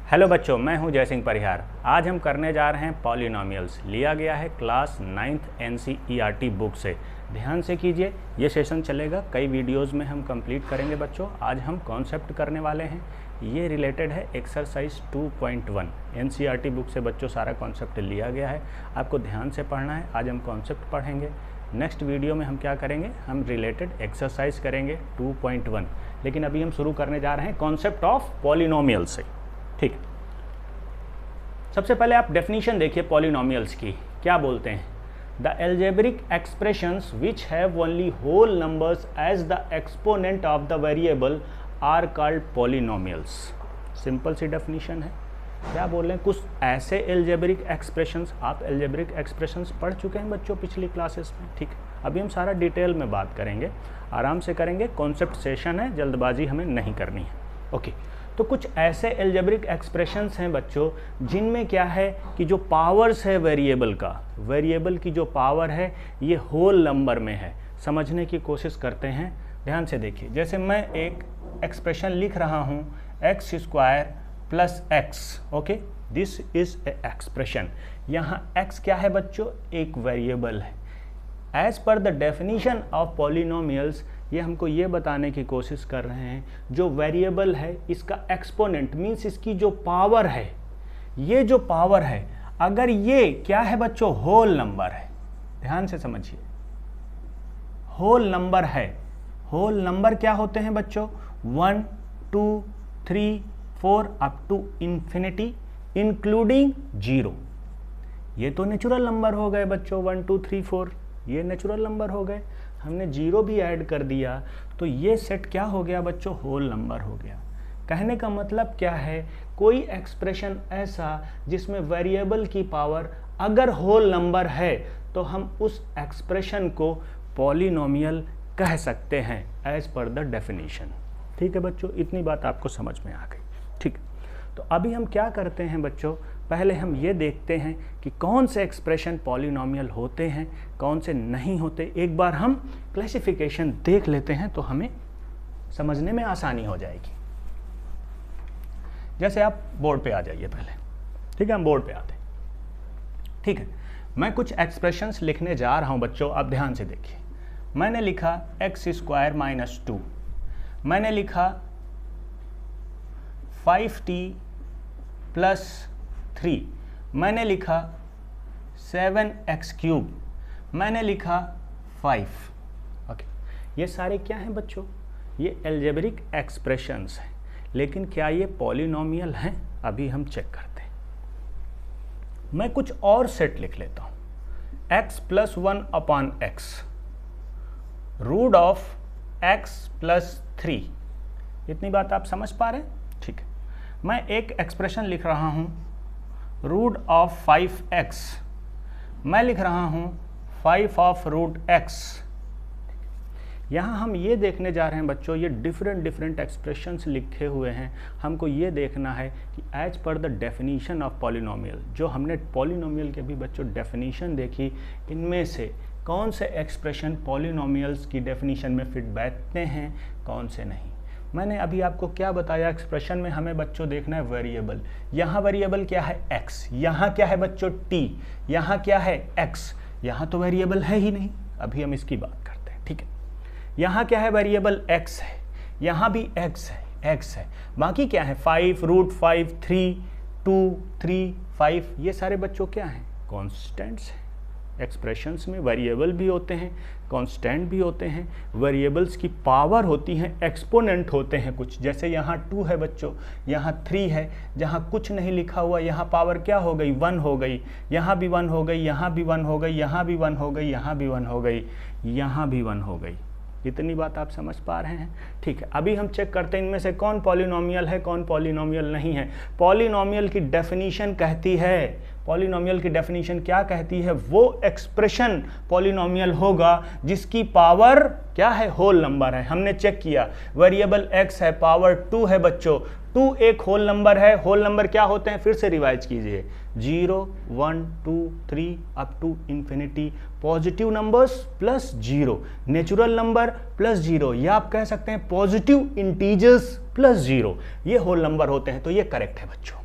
Hello बच्चों, मैं हूं जय सिंह परिहार। आज हम करने जा रहे हैं पॉलिनोमियल्स। लिया गया है क्लास 9th NCERT बुक से। ध्यान से कीजिए, ये सेशन चलेगा, कई वीडियोस में हम कंप्लीट करेंगे बच्चों। आज हम कॉन्सेप्ट करने वाले हैं, ये रिलेटेड है एक्सरसाइज 2.1 NCERT बुक से बच्चों। सारा कॉन्सेप्ट लिया गया है, आपको ध्यान से पढ़ना है। आज हम कॉन्सेप्ट पढ़ेंगे, नेक्स्ट वीडियो में हम क्या करेंगे, हम रिलेटेड एक्सरसाइज करेंगे 2.1। लेकिन अभी हम शुरू करने जा रहे हैं कॉन्सेप्ट ऑफ पॉलिनोमियल से। ठीक, सबसे पहले आप डेफिनेशन देखिए पॉलिनोमियल्स की। क्या बोलते हैं? The algebraic expressions which have only whole numbers as the exponent of the variable are called polynomials. Simple सी डेफिनेशन है। क्या बोल रहे हैं? कुछ ऐसे एल्जेब्रिक एक्सप्रेशंस, आप एल्जेब्रिक एक्सप्रेशंस पढ़ चुके हैं बच्चों पिछली क्लासेस में। ठीक, अभी हम सारा डिटेल में बात करेंगे, आराम से करेंगे। कॉन्सेप्ट सेशन है, जल्दबाजी हमें नहीं करनी है। ओके, तो कुछ ऐसे एल्जेब्रिक एक्सप्रेशंस हैं बच्चों जिनमें क्या है कि जो पावर्स है वेरिएबल का, वेरिएबल की जो पावर है ये होल नंबर में है। समझने की कोशिश करते हैं, ध्यान से देखिए। जैसे मैं एक एक्सप्रेशन लिख रहा हूँ x² + x। Okay, this is a expression. यहाँ x क्या है बच्चों? एक वेरिएबल है। As per the definition of polynomials, ये हमको ये बताने की कोशिश कर रहे हैं जो वेरिएबल है इसका एक्सपोनेंट मीन्स इसकी जो पावर है, ये जो पावर है, अगर ये क्या है बच्चों? होल नंबर है। ध्यान से समझिए, होल नंबर है। होल नंबर क्या होते हैं बच्चों? 1 2 3 4 अप टू इंफिनिटी इंक्लूडिंग 0। ये तो नेचुरल नंबर हो गए बच्चों, 1 2 3 4 ये नेचुरल नंबर हो गए। हमने 0 भी ऐड कर दिया तो ये सेट क्या हो गया बच्चों? होल नंबर हो गया। कहने का मतलब क्या है? कोई एक्सप्रेशन ऐसा जिसमें वेरिएबल की पावर अगर होल नंबर है तो हम उस एक्सप्रेशन को पॉलिनोमियल कह सकते हैं एज पर द डेफिनेशन। ठीक है बच्चों, इतनी बात आपको समझ में आ गई। ठीक, तो अभी हम क्या करते हैं बच्चों, पहले हम ये देखते हैं कि कौन से एक्सप्रेशन पॉलिनोमियल होते हैं, कौन से नहीं होते। एक बार हम क्लासिफिकेशन देख लेते हैं तो हमें समझने में आसानी हो जाएगी। जैसे आप बोर्ड पे आ जाइए पहले। ठीक है, हम बोर्ड पे आते हैं। ठीक है, मैं कुछ एक्सप्रेशंस लिखने जा रहा हूं बच्चों, आप ध्यान से देखिए। मैंने लिखा x² - 2, मैंने लिखा 5t + 3, मैंने लिखा 7x³, मैंने लिखा 5। ओके, ये सारे क्या हैं बच्चों? ये एल्जेब्रिक एक्सप्रेशंस हैं। लेकिन क्या ये पॉलिनोमियल हैं? अभी हम चेक करते हैं। मैं कुछ और सेट लिख लेता हूँ। x + 1/x, √(x + 3)। इतनी बात आप समझ पा रहे हैं? ठीक है, मैं एक एक्सप्रेशन लिख रहा हूँ √5x, मैं लिख रहा हूँ 5√x। यहाँ हम ये देखने जा रहे हैं बच्चों, ये डिफरेंट एक्सप्रेशंस लिखे हुए हैं। हमको ये देखना है कि as per the definition of polynomial, जो हमने पॉलिनोमियल के भी बच्चों डेफिनीशन देखी, इनमें से कौन से एक्सप्रेशन पॉलिनोमियल्स की डेफिनीशन में फिट बैठते हैं, कौन से नहीं। मैंने अभी आपको क्या बताया? एक्सप्रेशन में हमें बच्चों देखना है वेरिएबल। यहाँ वेरिएबल क्या है? x। यहाँ क्या है बच्चों? t। यहाँ क्या है? x। यहाँ तो वेरिएबल है ही नहीं, अभी हम इसकी बात करते हैं। ठीक है, यहाँ क्या है? वेरिएबल x है, यहाँ भी x है। बाकी क्या है? 5, √5, 3, 2, 3, 5, ये सारे बच्चों क्या हैं? कॉन्स्टेंट्स हैं। एक्सप्रेशंस में वेरिएबल भी होते हैं, कांस्टेंट भी होते हैं। वेरिएबल्स की पावर होती हैं, एक्सपोनेंट होते हैं कुछ। जैसे यहाँ 2 है बच्चों, यहाँ 3 है, जहाँ कुछ नहीं लिखा हुआ यहाँ पावर क्या हो गई? 1 हो गई। यहाँ भी 1 हो गई, यहाँ भी 1 हो गई, यहाँ भी 1 हो गई, यहाँ भी 1 हो गई, यहाँ भी 1 हो गई। इतनी बात आप समझ पा रहे हैं? ठीक है, अभी हम चेक करते हैं इनमें से कौन पॉलिनोमियल है, कौन पॉलिनोमियल नहीं है। पॉलिनोमियल की डेफिनीशन कहती है, पॉलिनोमियल की डेफिनीशन क्या कहती है? वो एक्सप्रेशन पॉलिनोमियल होगा जिसकी पावर क्या है? होल नंबर है। हमने चेक किया, वेरिएबल x है, पावर 2 है बच्चों। 2 एक होल नंबर है। होल नंबर क्या होते हैं? फिर से रिवाइज कीजिए, 0 1 2 3 up to infinity. Positive numbers plus 0, natural number plus 0, या आप कह सकते हैं पॉजिटिव इंटीजर्स प्लस 0, ये होल नंबर होते हैं। तो ये करेक्ट है बच्चों।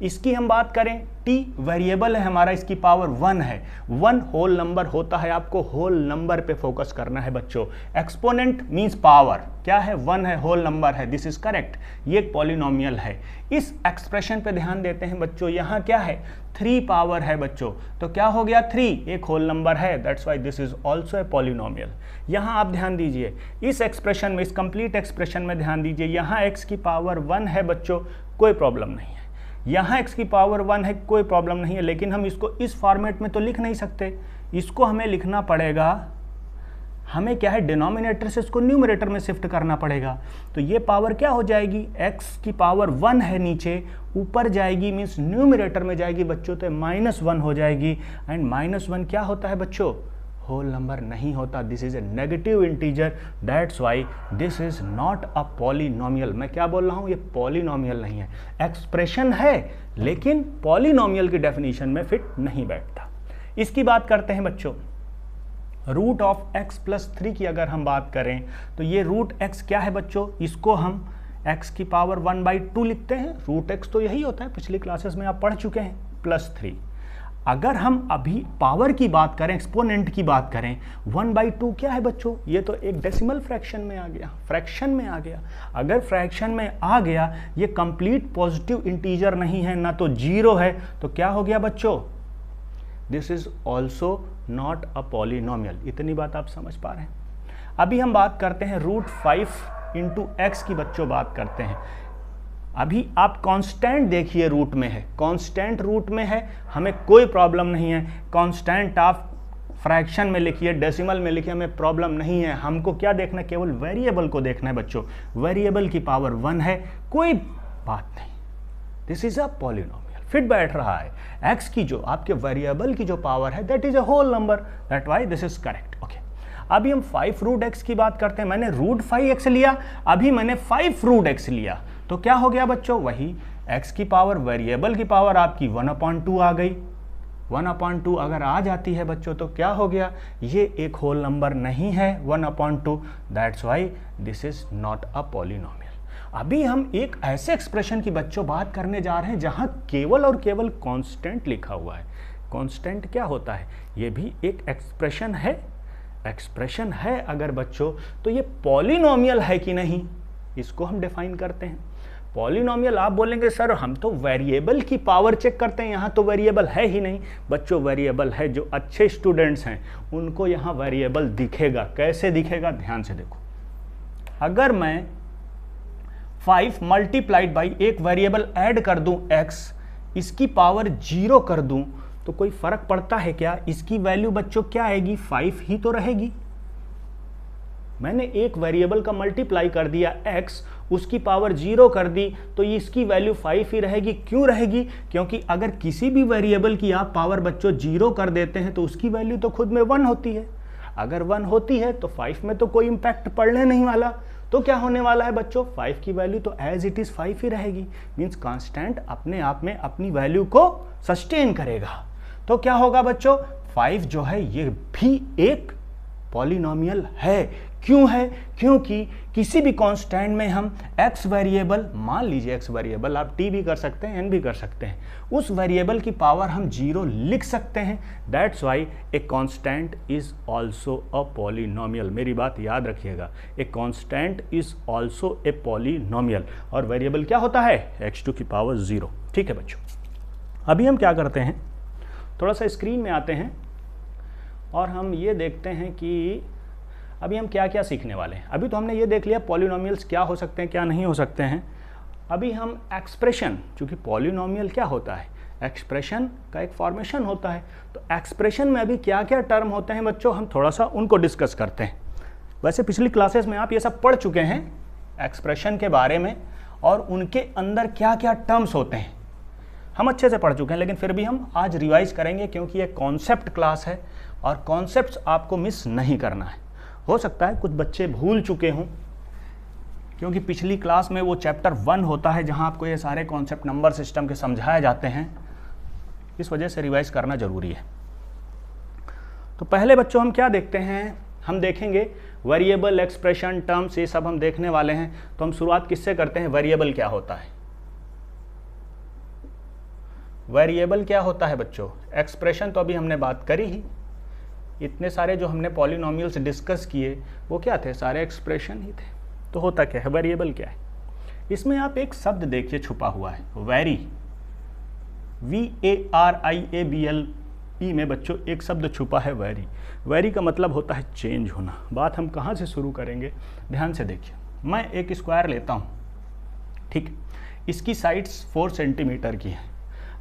इसकी हम बात करें, t वेरिएबल है हमारा, इसकी पावर 1 है। 1 होल नंबर होता है, आपको होल नंबर पे फोकस करना है बच्चों। एक्सपोनेंट मींस पावर, क्या है, 1 है, होल नंबर है, दिस इज करेक्ट, ये एक पॉलिनोमियल है। इस एक्सप्रेशन पे ध्यान देते हैं बच्चों, यहाँ क्या है, 3 पावर है बच्चों, तो क्या हो गया, 3 एक होल नंबर है, that's why this is also a polynomial. यहाँ आप ध्यान दीजिए, इस एक्सप्रेशन में, इस कंप्लीट एक्सप्रेशन में ध्यान दीजिए, यहाँ x की पावर 1 है बच्चों, कोई प्रॉब्लम नहीं है। यहाँ x की पावर 1 है, कोई प्रॉब्लम नहीं है, लेकिन हम इसको इस फॉर्मेट में तो लिख नहीं सकते, इसको हमें लिखना पड़ेगा, हमें क्या है, डिनोमिनेटर से इसको न्यूमरेटर में शिफ्ट करना पड़ेगा। तो ये पावर क्या हो जाएगी, x की पावर 1 है नीचे, ऊपर जाएगी मीन्स न्यूमरेटर में जाएगी बच्चों, तो -1 हो जाएगी। एंड -1 क्या होता है बच्चों, होल नंबर नहीं होता, this is a negative integer, that's why this is not a polynomial. मैं क्या बोल रहा हूँ, ये पॉलिनोमियल नहीं है, एक्सप्रेशन है लेकिन पॉलिनोमियल की डेफिनेशन में फिट नहीं बैठता। इसकी बात करते हैं बच्चों, रूट ऑफ x प्लस 3 की अगर हम बात करें तो ये रूट x क्या है बच्चों, इसको हम x की पावर 1/2 लिखते हैं। रूट x तो यही होता है, पिछली क्लासेस में आप पढ़ चुके हैं, +3। अगर हम अभी पावर की बात करें, एक्सपोनेंट की बात करें, 1/2 क्या है बच्चों, ये तो एक डेसिमल फ्रैक्शन में आ गया, फ्रैक्शन में आ गया। अगर फ्रैक्शन में आ गया, ये कंप्लीट पॉजिटिव इंटीजर नहीं है, ना तो 0 है, तो क्या हो गया बच्चों, this is also not a polynomial. इतनी बात आप समझ पा रहे हैं। अभी हम बात करते हैं रूट 5 इंटू एक्स की बच्चों, बात करते हैं। अभी आप कांस्टेंट देखिए, रूट में है, कांस्टेंट रूट में है, हमें कोई प्रॉब्लम नहीं है। कांस्टेंट आप फ्रैक्शन में लिखिए, डेसिमल में लिखिए, हमें प्रॉब्लम नहीं है। हमको क्या देखना है, केवल वेरिएबल को देखना है बच्चों। वेरिएबल की पावर 1 है, कोई बात नहीं, this is a polynomial, fit बैठ रहा है। एक्स की जो आपके वेरिएबल की जो पावर है, that is a whole number, that why this is correct. Okay, अभी हम 5 रूट एक्स की बात करते हैं। मैंने रूट 5x लिया, अभी मैंने 5 रूट एक्स लिया, तो क्या हो गया बच्चों, वही x की पावर, वेरिएबल की पावर आपकी 1/2 आ गई। 1/2 अगर आ जाती है बच्चों तो क्या हो गया, ये एक होल नंबर नहीं है 1/2, that's why this is not a polynomial. अभी हम एक ऐसे एक्सप्रेशन की बच्चों बात करने जा रहे हैं जहां केवल और केवल कांस्टेंट लिखा हुआ है। कांस्टेंट क्या होता है, ये भी एक एक्सप्रेशन है, एक्सप्रेशन है अगर बच्चों, तो ये पॉलिनोमियल है कि नहीं, इसको हम डिफाइन करते हैं। पॉलिनोमियल आप बोलेंगे सर हम तो वेरिएबल की पावर चेक करते हैं, यहाँ तो वेरिएबल है ही नहीं। बच्चों वेरिएबल है, जो अच्छे स्टूडेंट्स हैं उनको यहाँ वेरिएबल दिखेगा। कैसे दिखेगा, ध्यान से देखो। अगर मैं 5 मल्टीप्लाइड बाई एक वेरिएबल ऐड कर दूं x, इसकी पावर 0 कर दूं, तो कोई फर्क पड़ता है क्या, इसकी वैल्यू बच्चों क्या आएगी, 5 ही तो रहेगी। मैंने एक वेरिएबल का मल्टीप्लाई कर दिया x, उसकी पावर 0 कर दी, तो इसकी वैल्यू 5 ही रहेगी। क्यों रहेगी, क्योंकि अगर किसी भी वेरिएबल की आप पावर बच्चों 0 कर देते हैं तो उसकी वैल्यू तो खुद में 1 होती है। अगर 1 होती है तो 5 में तो कोई इंपैक्ट पड़ने नहीं वाला। तो क्या होने वाला है बच्चों, 5 की वैल्यू तो एज इट इज 5 ही रहेगी। मीन्स कांस्टेंट अपने आप में अपनी वैल्यू को सस्टेन करेगा। तो क्या होगा बच्चों, 5 जो है ये भी एक पॉलिनोमियल है। क्यों है, क्योंकि किसी भी कांस्टेंट में हम x वेरिएबल, मान लीजिए x वेरिएबल, आप t भी कर सकते हैं, n भी कर सकते हैं, उस वेरिएबल की पावर हम 0 लिख सकते हैं। That's why a constant is also a polynomial. मेरी बात याद रखिएगा, a constant is also a polynomial. और वेरिएबल क्या होता है, x2 की पावर 0। ठीक है बच्चों, अभी हम क्या करते हैं, थोड़ा सा स्क्रीन में आते हैं और हम ये देखते हैं कि अभी हम क्या क्या सीखने वाले हैं। अभी तो हमने ये देख लिया पॉलिनोमियल्स क्या हो सकते हैं, क्या नहीं हो सकते हैं। अभी हम एक्सप्रेशन, चूँकि पॉलिनोमियल क्या होता है, एक्सप्रेशन का एक फॉर्मेशन होता है, तो एक्सप्रेशन में अभी क्या क्या टर्म होते हैं बच्चों, हम थोड़ा सा उनको डिस्कस करते हैं। वैसे पिछली क्लासेस में आप ये सब पढ़ चुके हैं एक्सप्रेशन के बारे में, और उनके अंदर क्या क्या टर्म्स होते हैं हम अच्छे से पढ़ चुके हैं, लेकिन फिर भी हम आज रिवाइज करेंगे क्योंकि ये कॉन्सेप्ट क्लास है और कॉन्सेप्ट्स आपको मिस नहीं करना है। हो सकता है कुछ बच्चे भूल चुके हों, क्योंकि पिछली क्लास में वो चैप्टर 1 होता है जहां आपको ये सारे कॉन्सेप्ट नंबर सिस्टम के समझाए जाते हैं, इस वजह से रिवाइज करना ज़रूरी है। तो पहले बच्चों हम क्या देखते हैं, हम देखेंगे वेरिएबल, एक्सप्रेशन, टर्म्स, ये सब हम देखने वाले हैं। तो हम शुरुआत किससे करते हैं, वेरिएबल क्या होता है। वेरिएबल क्या होता है बच्चों? एक्सप्रेशन तो अभी हमने बात करी ही, इतने सारे जो हमने पॉलिनोमियल्स डिस्कस किए वो क्या थे? सारे एक्सप्रेशन ही थे। तो होता क्या है? वेरिएबल क्या है? इसमें आप एक शब्द देखिए छुपा हुआ है, वेरी, VARIABLE में बच्चों एक शब्द छुपा है वेरी। वेरी का मतलब होता है चेंज होना। बात हम कहाँ से शुरू करेंगे? ध्यान से देखिए, मैं एक स्क्वायर लेता हूँ, ठीक, इसकी साइड्स 4 सेंटीमीटर की है।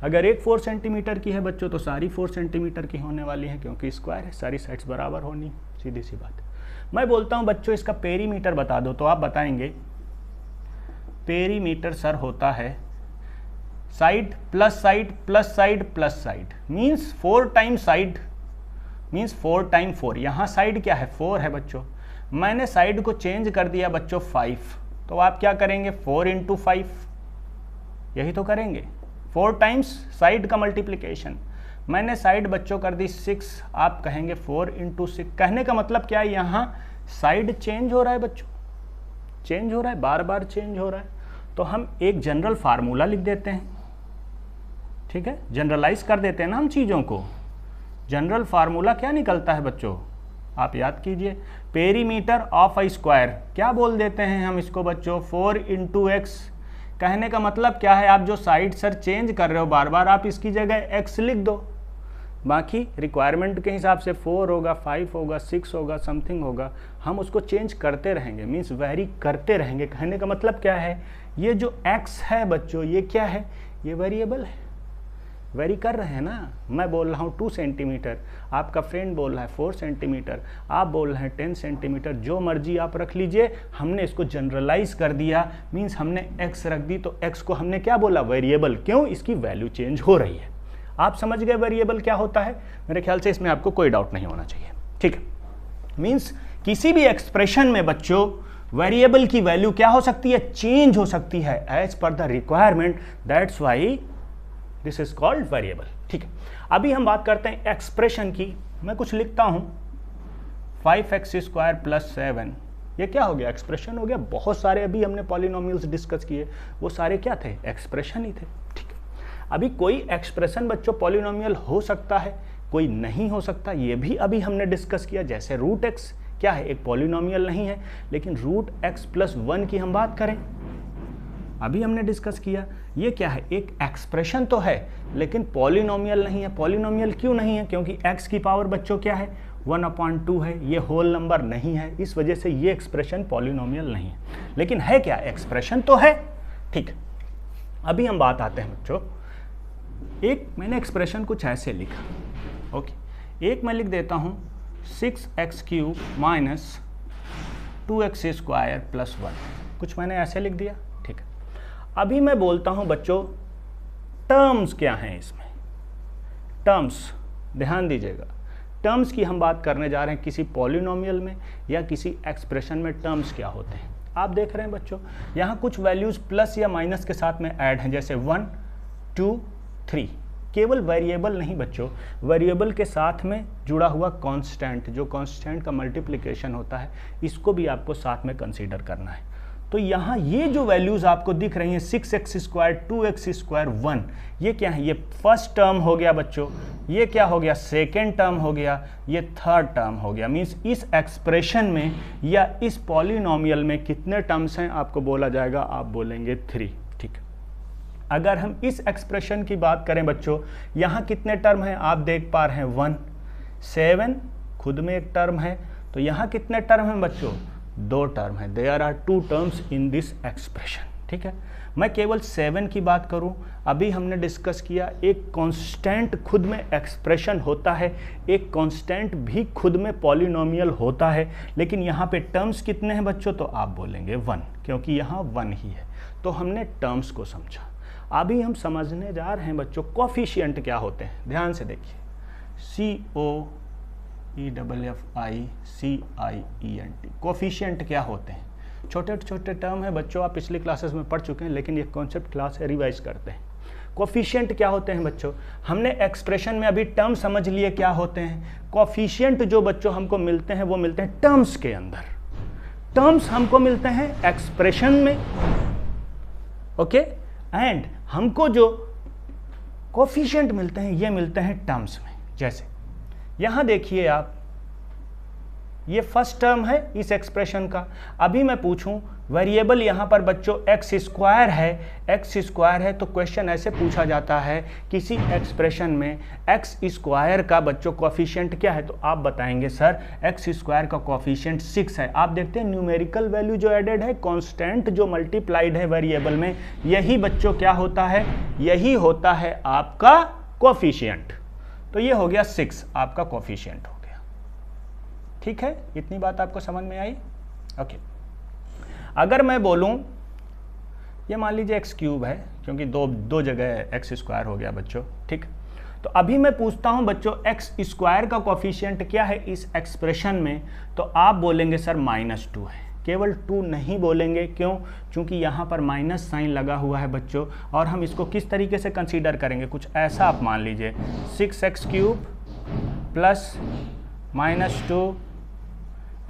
अगर एक 4 सेंटीमीटर की है बच्चों तो सारी 4 सेंटीमीटर की होने वाली है, क्योंकि स्क्वायर है, सारी साइड्स बराबर होनी, सीधी सी बात। मैं बोलता हूँ बच्चों इसका पेरीमीटर बता दो, तो आप बताएंगे पेरीमीटर सर होता है side plus side plus side plus side, means 4 time side, means 4 time 4। यहाँ साइड क्या है? 4 है बच्चों। मैंने साइड को चेंज कर दिया बच्चों 5, तो आप क्या करेंगे? 4 × 5, यही तो करेंगे, 4 टाइम्स साइड का मल्टीप्लिकेशन। मैंने साइड बच्चों कर दी 6, आप कहेंगे 4 × 6। कहने का मतलब क्या है? यहाँ साइड चेंज हो रहा है बच्चों, चेंज हो रहा है, बार बार चेंज हो रहा है। तो हम एक जनरल फार्मूला लिख देते हैं, ठीक है, जनरलाइज कर देते हैं ना हम चीज़ों को। जनरल फार्मूला क्या निकलता है बच्चों? आप याद कीजिए, पेरीमीटर ऑफ अ स्क्वायर क्या बोल देते हैं हम इसको बच्चों? 4 × x। कहने का मतलब क्या है? आप जो साइड सर चेंज कर रहे हो बार बार, आप इसकी जगह x लिख दो, बाकी रिक्वायरमेंट के हिसाब से 4 होगा, 5 होगा, 6 होगा, समथिंग होगा, हम उसको चेंज करते रहेंगे, मीन्स वेरी करते रहेंगे। कहने का मतलब क्या है? ये जो x है बच्चों, ये क्या है? ये वेरिएबल है, वेरी कर रहे हैं ना। मैं बोल रहा हूँ 2 सेंटीमीटर, आपका फ्रेंड बोल रहा है 4 सेंटीमीटर, आप बोल रहे हैं 10 सेंटीमीटर, जो मर्जी आप रख लीजिए। हमने इसको जनरलाइज कर दिया, मीन्स हमने x रख दी, तो x को हमने क्या बोला? वेरिएबल। क्यों? इसकी वैल्यू चेंज हो रही है। आप समझ गए वेरिएबल क्या होता है? मेरे ख्याल से इसमें आपको कोई डाउट नहीं होना चाहिए, ठीक है। मीन्स किसी भी एक्सप्रेशन में बच्चों वेरिएबल की वैल्यू क्या हो सकती है? चेंज हो सकती है as per the requirement, that's why this is called variable, ठीक है। अभी हम बात करते हैं एक्सप्रेशन की। मैं कुछ लिखता हूं 5x² + 7, ये क्या हो गया? एक्सप्रेशन हो गया। बहुत सारे अभी हमने पॉलिनोमियल्स डिस्कस किए, वो सारे क्या थे? एक्सप्रेशन ही थे, ठीक है। अभी कोई एक्सप्रेशन बच्चों पॉलिनोमियल हो सकता है, कोई नहीं हो सकता, ये भी अभी हमने डिस्कस किया। जैसे √x क्या है? एक पॉलिनोमियल नहीं है, लेकिन √x + 1 की हम बात करें, अभी हमने डिस्कस किया, ये क्या है? एक एक्सप्रेशन तो है, लेकिन पॉलिनोमियल नहीं है। पॉलिनोमियल क्यों नहीं है? क्योंकि x की पावर बच्चों क्या है? 1/2 है, ये होल नंबर नहीं है, इस वजह से ये एक्सप्रेशन पॉलिनोमियल नहीं है। लेकिन है क्या? एक्सप्रेशन तो है, ठीक। अभी हम बात आते हैं बच्चों, एक मैंने एक्सप्रेशन कुछ ऐसे लिखा, ओके, एक मैं लिख देता हूँ 6x³ - 2x² + 1, कुछ मैंने ऐसे लिख दिया, ठीक है। अभी मैं बोलता हूं बच्चों टर्म्स क्या हैं इसमें? टर्म्स, ध्यान दीजिएगा, टर्म्स की हम बात करने जा रहे हैं। किसी पॉलिनोमियल में या किसी एक्सप्रेशन में टर्म्स क्या होते हैं? आप देख रहे हैं बच्चों, यहाँ कुछ वैल्यूज प्लस या माइनस के साथ में ऐड हैं, जैसे 1, 2, 3। केवल वेरिएबल नहीं बच्चों, वेरिएबल के साथ में जुड़ा हुआ कांस्टेंट, जो कांस्टेंट का मल्टीप्लिकेशन होता है, इसको भी आपको साथ में कंसीडर करना है। तो यहाँ ये जो वैल्यूज आपको दिख रही हैं 6x², 2x², 1, ये क्या है? ये फर्स्ट टर्म हो गया बच्चों, ये क्या हो गया? सेकेंड टर्म हो गया, ये थर्ड टर्म हो गया। मीन्स इस एक्सप्रेशन में या इस पॉलिनोमियल में कितने टर्म्स हैं आपको बोला जाएगा? आप बोलेंगे 3, ठीक। अगर हम इस एक्सप्रेशन की बात करें बच्चों, यहाँ कितने टर्म हैं? आप देख पा रहे हैं 1, 7 खुद में एक टर्म है, तो यहाँ कितने टर्म हैं बच्चों? 2 टर्म है। There are 2 terms in this expression, ठीक है। मैं केवल 7 की बात करूं, अभी हमने डिस्कस किया एक कांस्टेंट खुद में एक्सप्रेशन होता है, एक कांस्टेंट भी खुद में पॉलिनोमियल होता है, लेकिन यहाँ पे टर्म्स कितने हैं बच्चों? तो आप बोलेंगे 1, क्योंकि यहाँ 1 ही है। तो हमने टर्म्स को समझा। अभी हम समझने जा रहे हैं बच्चों कोफिशिएंट क्या होते हैं। ध्यान से देखिए, COEFFICIENT, कोफिशिएंट क्या होते हैं? छोटे छोटे टर्म है बच्चों, आप पिछली क्लासेस में पढ़ चुके हैं, लेकिन ये कॉन्सेप्ट क्लास है, रिवाइज करते हैं। कोफिशिएंट क्या होते हैं बच्चों? हमने एक्सप्रेशन में अभी टर्म समझ लिए क्या होते हैं। कोफिशिएंट जो बच्चों हमको मिलते हैं वो मिलते हैं टर्म्स के अंदर। टर्म्स हमको मिलते हैं एक्सप्रेशन में, ओके, एंड हमको जो कोफिशिएंट मिलते हैं, ये मिलते हैं टर्म्स में। जैसे यहाँ देखिए आप, ये फर्स्ट टर्म है इस एक्सप्रेशन का। अभी मैं पूछूं वेरिएबल यहाँ पर बच्चों एक्स स्क्वायर है, तो क्वेश्चन ऐसे पूछा जाता है किसी एक्सप्रेशन में एक्स स्क्वायर का बच्चों कोफिशिएंट क्या है, तो आप बताएंगे सर एक्स स्क्वायर का कोफिशिएंट 6 है। आप देखते हैं न्यूमेरिकल वैल्यू जो एडेड है, कांस्टेंट जो मल्टीप्लाइड है वेरिएबल में, यही बच्चों क्या होता है, यही होता है आपका कोफिशिएंट। तो ये हो गया 6 आपका कोफिशिएंट हो गया। ठीक है, इतनी बात आपको समझ में आई? ओके। अगर मैं बोलूं, ये मान लीजिए एक्स क्यूब है, क्योंकि दो जगह एक्स स्क्वायर हो गया बच्चों, ठीक। तो अभी मैं पूछता हूं बच्चों एक्स स्क्वायर का कोफिशिएंट क्या है इस एक्सप्रेशन में, तो आप बोलेंगे सर -2 है। केवल 2 नहीं बोलेंगे, क्यों? क्योंकि यहाँ पर माइनस साइन लगा हुआ है बच्चों, और हम इसको किस तरीके से कंसीडर करेंगे, कुछ ऐसा आप मान लीजिए 6x³ plus -2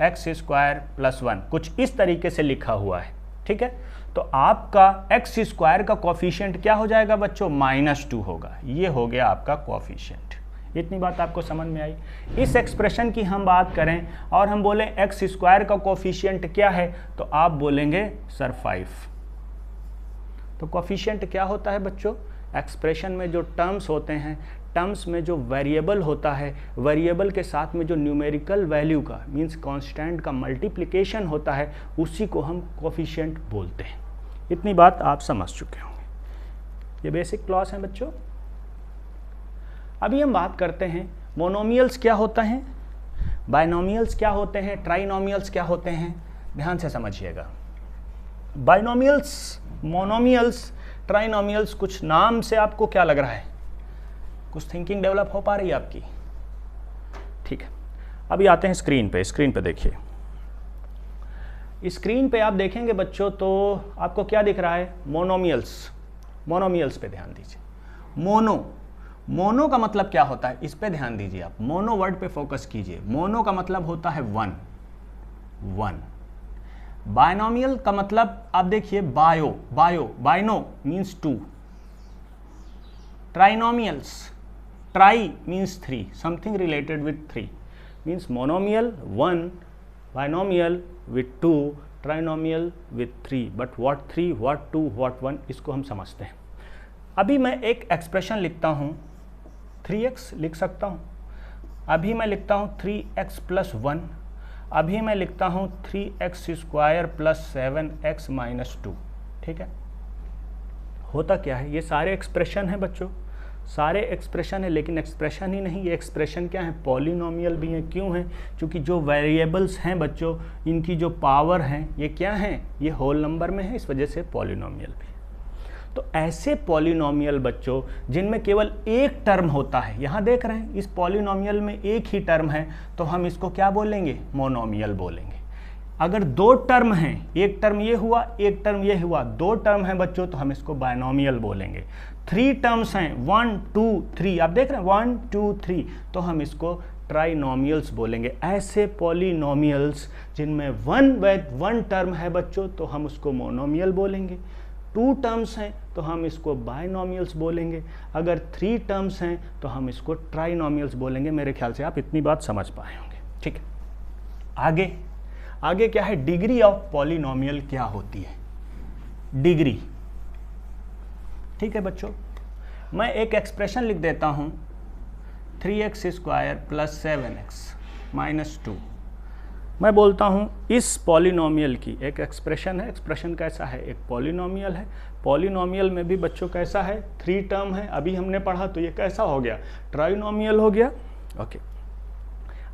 x square plus 1, कुछ इस तरीके से लिखा हुआ है। ठीक है, तो आपका एक्स स्क्वायर का कोफिशिएंट क्या हो जाएगा बच्चों, -2 होगा। ये हो गया आपका कोफिशिएंट। इतनी बात आपको समझ में आई? इस एक्सप्रेशन की हम बात करें और हम बोलें एक्स स्क्वायर का कोफिशिएंट क्या है, तो आप बोलेंगे सर 5। तो कोफिशिएंट क्या होता है बच्चों, एक्सप्रेशन में जो टर्म्स होते हैं, टर्म्स में जो वेरिएबल होता है, वेरिएबल के साथ में जो न्यूमेरिकल वैल्यू का मींस कांस्टेंट का मल्टीप्लिकेशन होता है, उसी को हम कोफिशिएंट बोलते हैं। इतनी बात आप समझ चुके होंगे। ये बेसिक क्लॉज है बच्चों। अभी हम बात करते हैं मोनोमियल्स क्या होता है, बाइनोमियल्स क्या होते हैं, ट्राइनोमियल्स क्या होते हैं। ध्यान से समझिएगा। बाइनोमियल्स, मोनोमियल्स, ट्राइनोमियल्स, कुछ नाम से आपको क्या लग रहा है, कुछ थिंकिंग डेवलप हो पा रही है आपकी? ठीक है, अभी आते हैं स्क्रीन पे। स्क्रीन पे देखिए, स्क्रीन पे आप देखेंगे बच्चों तो आपको क्या दिख रहा है, मोनोमियल्स। मोनोमियल्स पे ध्यान दीजिए। मोनो का मतलब क्या होता है, इस पे ध्यान दीजिए आप। मोनो वर्ड पे फोकस कीजिए। मोनो का मतलब होता है वन। बाइनोमियल का मतलब आप देखिए, bino means 2। Trinomials, tri means 3, something related with 3, means monomial 1, binomial with 2, trinomial with 3। But what 3, what 2, what 1, इसको हम समझते हैं। अभी मैं एक एक्सप्रेशन लिखता हूँ, 3x लिख सकता हूँ। अभी मैं लिखता हूँ 3x प्लस 1। अभी मैं लिखता हूँ 3x square plus 7x minus 2। ठीक है, होता क्या है, ये सारे एक्सप्रेशन हैं बच्चों, सारे एक्सप्रेशन है, लेकिन एक्सप्रेशन ही नहीं, ये एक्सप्रेशन क्या है, पॉलिनोमियल भी हैं। क्यों हैं? क्योंकि जो वेरिएबल्स हैं बच्चों, इनकी जो पावर हैं, ये क्या हैं, ये होल नंबर में है, इस वजह से पॉलिनोमियल भी। तो ऐसे पॉलिनोमियल बच्चों जिनमें केवल एक टर्म होता है, यहाँ देख रहे हैं इस पॉलिनोमियल में एक ही टर्म है, तो हम इसको क्या बोलेंगे, मोनोमियल बोलेंगे। अगर 2 टर्म हैं, एक टर्म ये हुआ, एक टर्म ये हुआ, 2 टर्म हैं बच्चों, तो हम इसको बाइनोमियल बोलेंगे। 3 टर्म्स हैं, 1 2 3, आप देख रहे हैं 1 2 3, तो हम इसको ट्राइनोमियल्स बोलेंगे। ऐसे पॉलिनोमियल्स जिनमें 1 टर्म है बच्चों, तो हम उसको मोनोमियल बोलेंगे। 2 टर्म्स हैं तो हम इसको बाइनोमियल्स बोलेंगे। अगर 3 टर्म्स हैं तो हम इसको ट्राइनोमियल्स बोलेंगे। मेरे ख्याल से आप इतनी बात समझ पाए होंगे। ठीक है, आगे क्या है, डिग्री ऑफ पॉलिनोमियल क्या होती है, डिग्री। ठीक है बच्चों, मैं एक एक्सप्रेशन लिख देता हूं, 3x square plus 7x minus 2। मैं बोलता हूं इस पॉलिनोमियल की एक एक्सप्रेशन है। एक्सप्रेशन कैसा है, एक पॉलिनोमियल है। पॉलिनोमियल में भी बच्चों कैसा है, 3 टर्म है। अभी हमने पढ़ा तो ये कैसा हो गया, ट्राइनोमियल हो गया। ओके,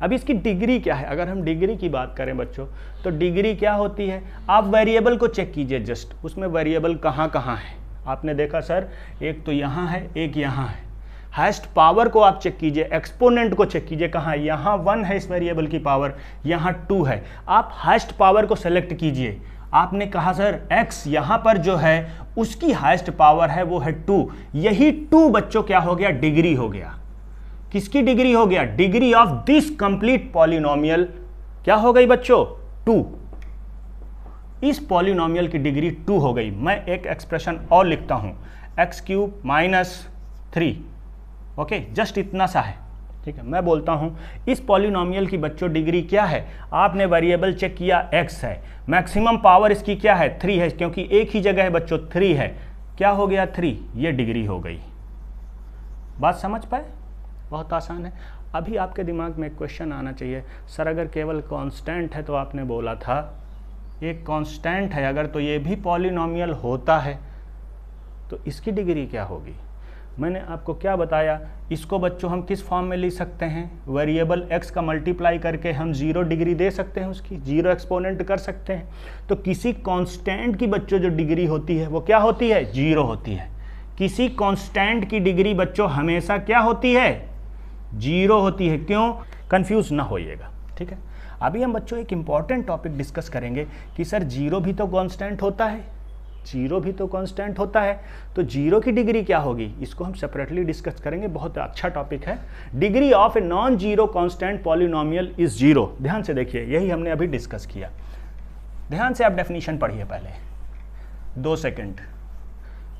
अब इसकी डिग्री क्या है। अगर हम डिग्री की बात करें बच्चों, तो डिग्री क्या होती है, आप वेरिएबल को चेक कीजिए जस्ट, उसमें वेरिएबल कहाँ कहाँ है। आपने देखा सर, एक तो यहाँ है, एक यहाँ है। हाईएस्ट पावर को आप चेक कीजिए, एक्सपोनेंट को चेक कीजिए, कहाँ, यहाँ 1 है इस वेरिएबल की पावर, यहाँ 2 है। आप हाईएस्ट पावर को सेलेक्ट कीजिए। आपने कहा सर x यहाँ पर जो है उसकी हाईएस्ट पावर है वो है 2, यही 2 बच्चों क्या हो गया, डिग्री हो गया। किसकी डिग्री हो गया, degree of this complete polynomial क्या हो गई बच्चों, 2। इस पॉलिनोमियल की डिग्री 2 हो गई। मैं एक एक्सप्रेशन और लिखता हूं, x³ माइनस 3, ओके, जस्ट इतना सा है, ठीक है। मैं बोलता हूँ इस पॉलिनोमियल की बच्चों डिग्री क्या है, आपने वेरिएबल चेक किया x है, मैक्सिमम पावर इसकी क्या है 3 है, क्योंकि एक ही जगह है बच्चों 3 है, क्या हो गया 3, ये डिग्री हो गई। बात समझ पाए, बहुत आसान है। अभी आपके दिमाग में एक क्वेश्चन आना चाहिए, सर अगर केवल कांस्टेंट है तो आपने बोला था एक कांस्टेंट है अगर, तो ये भी पॉलिनोमियल होता है तो इसकी डिग्री क्या होगी। मैंने आपको क्या बताया, इसको बच्चों हम किस फॉर्म में लिख सकते हैं, वेरिएबल x का मल्टीप्लाई करके हम 0 डिग्री दे सकते हैं, उसकी 0 एक्सपोनेंट कर सकते हैं। तो किसी कांस्टेंट की बच्चों जो डिग्री होती है वो क्या होती है, 0 होती है। किसी कांस्टेंट की डिग्री बच्चों हमेशा क्या होती है, 0 होती है। क्यों, कंफ्यूज ना होइएगा, ठीक है। अभी हम बच्चों एक इंपॉर्टेंट टॉपिक डिस्कस करेंगे कि सर 0 भी तो कांस्टेंट होता है, 0 भी तो कांस्टेंट होता है, तो 0 की डिग्री क्या होगी, इसको हम सेपरेटली डिस्कस करेंगे। बहुत अच्छा टॉपिक है। Degree of a non zero constant polynomial is 0। ध्यान से देखिए, यही हमने अभी डिस्कस किया। ध्यान से आप डेफिनेशन पढ़िए पहले 2 सेकंड,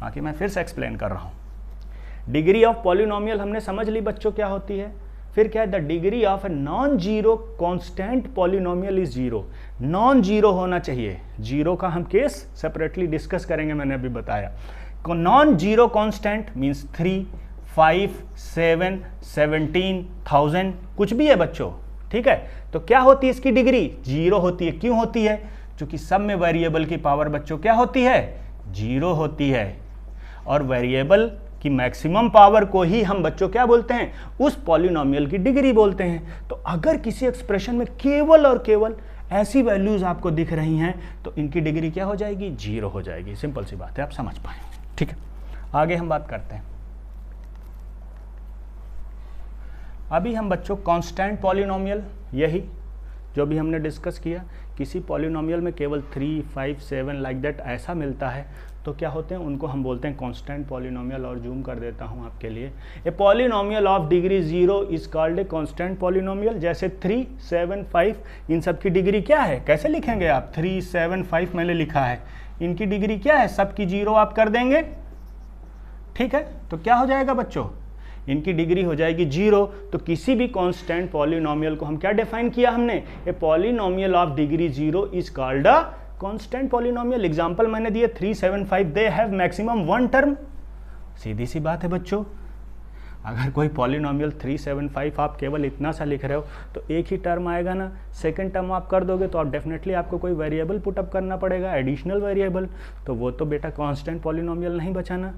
बाकी मैं फिर से एक्सप्लेन कर रहा हूं। डिग्री ऑफ पॉलिनोमियल हमने समझ ली बच्चों क्या होती है। फिर क्या है, the degree of a non zero constant polynomial is 0। Non zero होना चाहिए, 0 का हम केस सेपरेटली डिस्कस करेंगे, मैंने अभी बताया। नॉन जीरो कांस्टेंट मींस 3, 5, 7, 17, 1000 कुछ भी है बच्चों, ठीक है। तो क्या होती है इसकी डिग्री, 0 होती है। क्यों होती है, क्योंकि सब में वेरिएबल की पावर बच्चों क्या होती है, 0 होती है। और वेरिएबल कि मैक्सिमम पावर को ही हम बच्चों क्या बोलते हैं, उस पॉलिनोमियल की डिग्री बोलते हैं। तो अगर किसी एक्सप्रेशन में केवल और केवल ऐसी वैल्यूज आपको दिख रही हैं तो इनकी डिग्री क्या हो जाएगी, 0 हो जाएगी। सिंपल सी बात है, आप समझ पाए, ठीक है। आगे हम बात करते हैं। अभी हम बच्चों कांस्टेंट पॉलिनोमियल, यही जो भी हमने डिस्कस किया, किसी पॉलिनोमियल में केवल 3, 5, 7 लाइक दैट ऐसा मिलता है तो क्या होते हैं, उनको हम बोलते हैं कांस्टेंट पॉलिनोमियल। और जूम कर देता हूं आपके लिए, a polynomial of degree 0 is called a constant polynomial. जैसे 3, 7, 5 इन सब की डिग्री क्या है, कैसे लिखेंगे आप, 3, 7, 5 मैंने लिखा है, इनकी डिग्री क्या है, सबकी 0 आप कर देंगे, ठीक है। तो क्या हो जाएगा बच्चों, इनकी डिग्री हो जाएगी 0। तो किसी भी कांस्टेंट पॉलिनोमियल को हम क्या डिफाइन किया हमने, a polynomial of degree 0 is called a constant polynomial. Example मैंने दिए 3, 7, 5, दे हैव मैक्सिमम 1 टर्म। सीधी सी बात है बच्चों, अगर कोई पॉलिनोमियल 3, 7, 5 आप केवल इतना सा लिख रहे हो तो एक ही टर्म आएगा ना, सेकंड टर्म आप कर दोगे तो आप डेफिनेटली आपको कोई वेरिएबल पुटअप करना पड़ेगा, एडिशनल वेरिएबल। तो वो तो बेटा कांस्टेंट पॉलिनोमियल नहीं बचाना,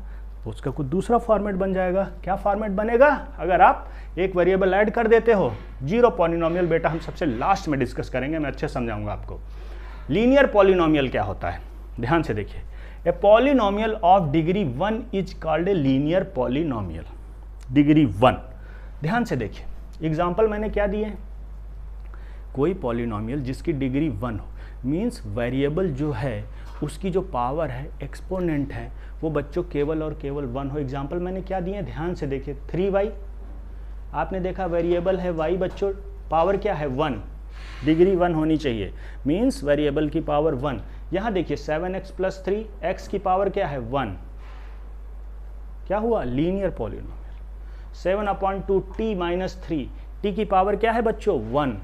उसका कुछ दूसरा फॉर्मेट बन जाएगा। क्या फॉर्मेट बनेगा, अगर आप एक वेरिएबल ऐड कर देते हो। 0 पॉलिनोमियल बेटा हम सबसे लास्ट में डिस्कस करेंगे, मैं अच्छे समझाऊंगा आपको। लीनियर पॉलिनोमियल क्या होता है, ध्यान से देखिए। A polynomial of degree 1 is called a linear polynomial. Degree 1, ध्यान से देखिए। एग्जांपल मैंने क्या दिए, कोई पॉलिनोमियल जिसकी डिग्री 1 हो, मींस वेरिएबल जो है उसकी जो पावर है, एक्सपोनेंट है, वो बच्चों केवल और केवल 1 हो। एग्जांपल मैंने क्या दिए, ध्यान से देखिए। 3y आपने देखा वेरिएबल है y बच्चों, पावर क्या है 1, डिग्री 1 होनी चाहिए, मींस वेरिएबल की पावर 1। यहां देखिए 7x + 3, x की पावर क्या है 1, क्या हुआ, लीनियर पॉलिनोमियल। 7/2 t - 3, t की पावर क्या है बच्चों 1,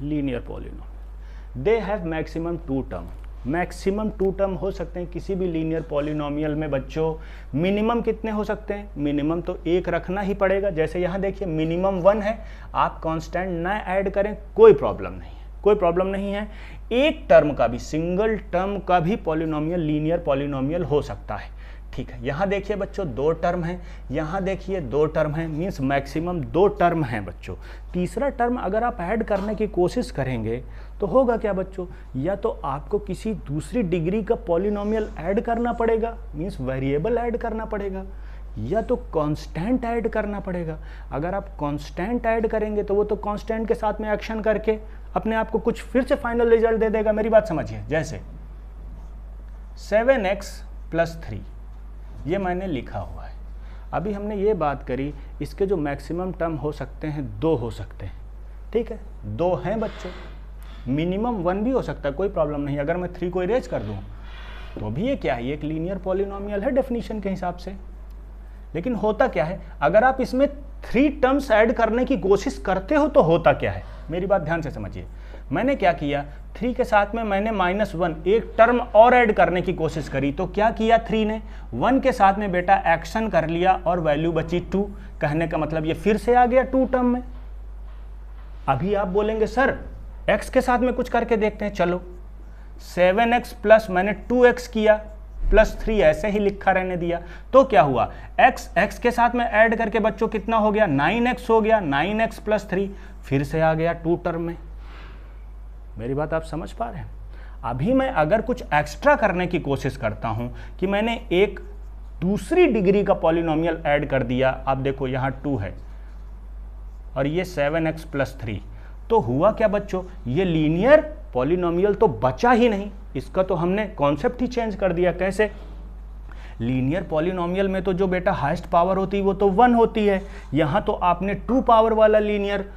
linear polynomial. They have maximum 2 term. Maximum 2 term हो सकते हैं किसी भी लीनियर पॉलिनोमियल में बच्चों। मिनिमम कितने हो सकते हैं, मिनिमम तो 1 रखना ही पड़ेगा। जैसे यहाँ देखिए मिनिमम 1 है, आप कांस्टेंट ना ऐड करें कोई प्रॉब्लम नहीं है, कोई प्रॉब्लम नहीं है। एक टर्म का भी, सिंगल टर्म का भी पॉलिनोमियल लीनियर पॉलिनोमियल हो सकता है, ठीक है। यहाँ देखिए बच्चों 2 टर्म है, यहाँ देखिए 2 टर्म है, मीन्स मैक्सिमम 2 टर्म है बच्चों। तीसरा टर्म अगर आप ऐड करने की कोशिश करेंगे तो होगा क्या बच्चों, या तो आपको किसी दूसरी डिग्री का पॉलिनोमियल ऐड करना पड़ेगा, मीन्स वेरिएबल ऐड करना पड़ेगा, या तो कांस्टेंट ऐड करना पड़ेगा। अगर आप कांस्टेंट ऐड करेंगे तो वो तो कांस्टेंट के साथ में एक्शन करके अपने आप को कुछ फिर से फाइनल रिजल्ट दे देगा। मेरी बात समझिए, जैसे 7x + 3 ये मैंने लिखा हुआ है। अभी हमने ये बात करी, इसके जो मैक्सिमम टर्म हो सकते हैं 2 हो सकते हैं, ठीक है, 2 हैं बच्चों। मिनिमम 1 भी हो सकता है, कोई प्रॉब्लम नहीं। अगर मैं 3 को इरेज कर दूं तो भी ये क्या है, ये एक लीनियर पॉलिनोमियल है डेफिनेशन के हिसाब से। लेकिन होता क्या है, अगर आप इसमें 3 टर्म्स ऐड करने की कोशिश करते हो तो होता क्या है, मेरी बात ध्यान से समझिए। मैंने क्या किया, 3 के साथ में मैंने -1 एक टर्म और ऐड करने की कोशिश करी, तो क्या किया 3 ने, 1 के साथ में बेटा एक्शन कर लिया और वैल्यू बची 2। कहने का मतलब ये फिर से आ गया 2 टर्म में। अभी आप बोलेंगे सर x के साथ में कुछ करके देखते हैं, चलो 7x प्लस मैंने 2x किया प्लस 3 ऐसे ही लिखा रहने दिया, तो क्या हुआ, x के साथ में ऐड करके बच्चों कितना हो गया, 9x हो गया, 9x प्लस 3 फिर से आ गया 2 टर्म में। मेरी बात आप समझ पा रहे हैं। अभी मैं अगर कुछ एक्स्ट्रा करने की कोशिश करता हूं कि मैंने एक दूसरी डिग्री का पॉलिनोमियल ऐड कर दिया, आप देखो यहां 2 है और ये 7x प्लस 3, तो हुआ क्या बच्चों, ये लीनियर पॉलिनोमियल तो बचा ही नहीं, इसका तो हमने कॉन्सेप्ट ही चेंज कर दिया। कैसे, लीनियर पॉलिनोमियल में तो जो बेटा हाईएस्ट पावर होती है वो तो 1 होती है, यहाँ तो आपने 2 पावर वाला लीनियर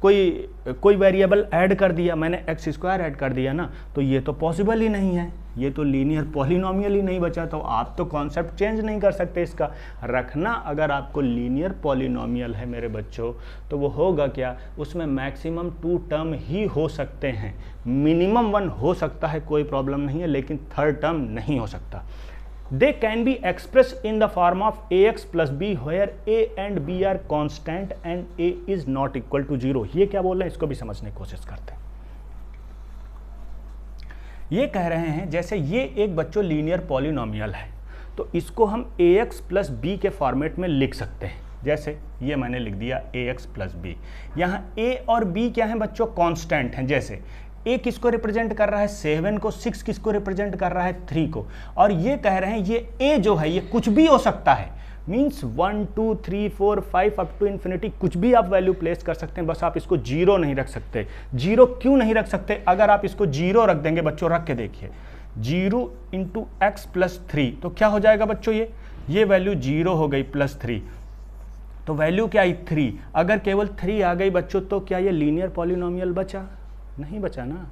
कोई वेरिएबल ऐड कर दिया, मैंने x² ऐड कर दिया ना, तो ये तो पॉसिबल ही नहीं है, ये तो लीनियर पॉलिनोमियल ही नहीं बचा। तो आप तो कॉन्सेप्ट चेंज नहीं कर सकते इसका रखना। अगर आपको लीनियर पॉलिनोमियल है मेरे बच्चों, तो वो होगा क्या, उसमें मैक्सिमम 2 टर्म ही हो सकते हैं, मिनिमम 1 हो सकता है, कोई प्रॉब्लम नहीं है, लेकिन 3rd टर्म नहीं हो सकता। They can be expressed in the form of ax plus b where a and b are constant and a is not equal to 0। ये क्या बोल रहे हैं, इसको भी समझने की कोशिश करते हैं। ये कह रहे हैं जैसे ये एक बच्चों लीनियर पॉलिनोमियल है, तो इसको हम ax प्लस b के फॉर्मेट में लिख सकते हैं। जैसे ये मैंने लिख दिया ax प्लस b, यहाँ a और b क्या है बच्चों, कांस्टेंट हैं। जैसे a किसको रिप्रेजेंट कर रहा है 7 को, 6 किसको रिप्रेजेंट कर रहा है 3 को, और ये कह रहे हैं ये a जो है ये कुछ भी हो सकता है, मीन्स 1 2 3 4 5 अप टू इन्फिनिटी कुछ भी आप वैल्यू प्लेस कर सकते हैं, बस आप इसको 0 नहीं रख सकते। 0 क्यों नहीं रख सकते, अगर आप इसको 0 रख देंगे बच्चों, रख के देखिए 0 इंटू एक्स प्लस 3, तो क्या हो जाएगा बच्चों, ये वैल्यू 0 हो गई प्लस 3, तो वैल्यू क्या आई 3। अगर केवल 3 आ गई बच्चों, तो क्या ये लीनियर पॉलिनोमियल बचा, नहीं बचा ना,